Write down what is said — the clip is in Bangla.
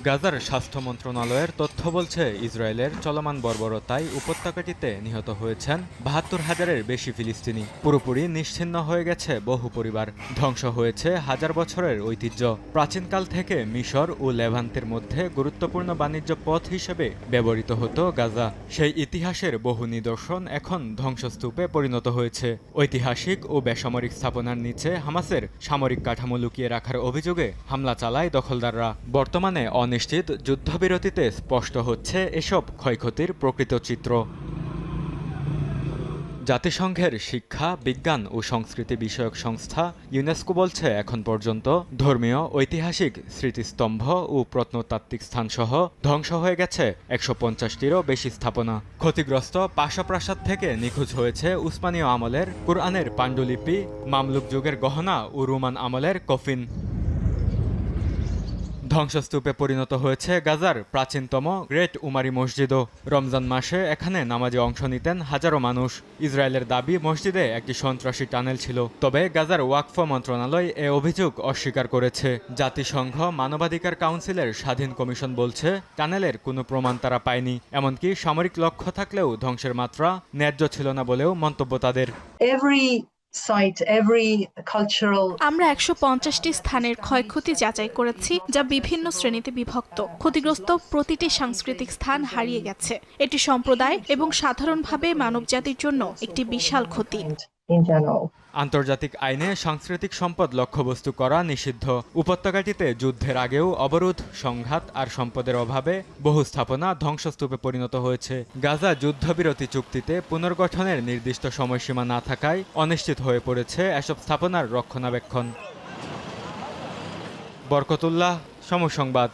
গাজার স্বাস্থ্য মন্ত্রণালয়ের তথ্য বলছে, ইসরায়েলের চলমান বর্বরতায় উপত্যকাটিতে নিহত হয়েছেন ৭২,০০০-এর বেশি ফিলিস্তিনি। পুরোপুরি নিশ্চিহ্ন হয়ে গেছে বহু পরিবার, ধ্বংস হয়েছে হাজার বছরের ঐতিহ্য। প্রাচীনকাল থেকে মিশর ও লেভান্তের মধ্যে গুরুত্বপূর্ণ বাণিজ্য পথ হিসেবে ব্যবহৃত হতো গাজা। সেই ইতিহাসের বহু নিদর্শন এখন ধ্বংসস্তূপে পরিণত হয়েছে। ঐতিহাসিক ও বেসামরিক স্থাপনার নিচে হামাসের সামরিক কাঠামো লুকিয়ে রাখার অভিযোগে হামলা চালায় দখলদাররা। বর্তমানে অনিশ্চিত যুদ্ধবিরতিতে স্পষ্ট হচ্ছে এসব ক্ষয়ক্ষতির প্রকৃত চিত্র। জাতিসংঘের শিক্ষা, বিজ্ঞান ও সংস্কৃতি বিষয়ক সংস্থা ইউনেস্কো বলছে, এখন পর্যন্ত ধর্মীয়, ঐতিহাসিক স্মৃতিস্তম্ভ ও প্রত্নতাত্ত্বিক স্থানসহ ধ্বংস হয়ে গেছে ১৫০টিরও বেশি স্থাপনা। ক্ষতিগ্রস্ত পাশা প্রাসাদ থেকে নিখোঁজ হয়েছে উসমানীয় আমলের কুরআনের পাণ্ডুলিপি, মামলুক যুগের গহনা ও রোমান আমলের কফিন। ধ্বংসস্তূপে পরিণত হয়েছে গাজার প্রাচীনতম গ্রেট উমারি মসজিদও। রমজান মাসে এখানে নামাজে অংশ নিতেন হাজারো মানুষ। ইসরায়েলের দাবি, মসজিদে একটি সন্ত্রাসী টানেল ছিল। তবে গাজার ওয়াকফ মন্ত্রণালয় এ অভিযোগ অস্বীকার করেছে। জাতিসংঘ মানবাধিকার কাউন্সিলের স্বাধীন কমিশন বলছে, টানেলের কোনো প্রমাণ তারা পায়নি। এমনকি সামরিক লক্ষ্য থাকলেও ধ্বংসের মাত্রা ন্যায্য ছিল না বলেও মন্তব্য তাদের। আমরা ১৫০টি স্থানের ক্ষয়ক্ষতি যাচাই করেছি, যা বিভিন্ন শ্রেণীতে বিভক্ত। ক্ষতিগ্রস্ত প্রতিটি সাংস্কৃতিক স্থান হারিয়ে গেছে। এটি সম্প্রদায় এবং সাধারণভাবে মানবজাতির জন্য একটি বিশাল ক্ষতি। আন্তর্জাতিক আইনে সাংস্কৃতিক সম্পদ লক্ষ্যবস্তু করা নিষিদ্ধ। উপত্যকাটিতে যুদ্ধের আগেও অবরোধ, সংঘাত আর সম্পদের অভাবে বহু স্থাপনা ধ্বংসস্তূপে পরিণত হয়েছে। গাজা যুদ্ধবিরতি চুক্তিতে পুনর্গঠনের নির্দিষ্ট সময়সীমা না থাকায় অনিশ্চিত হয়ে পড়েছে এসব স্থাপনার রক্ষণাবেক্ষণ। বরকতুল্লাহ, সময় সংবাদ।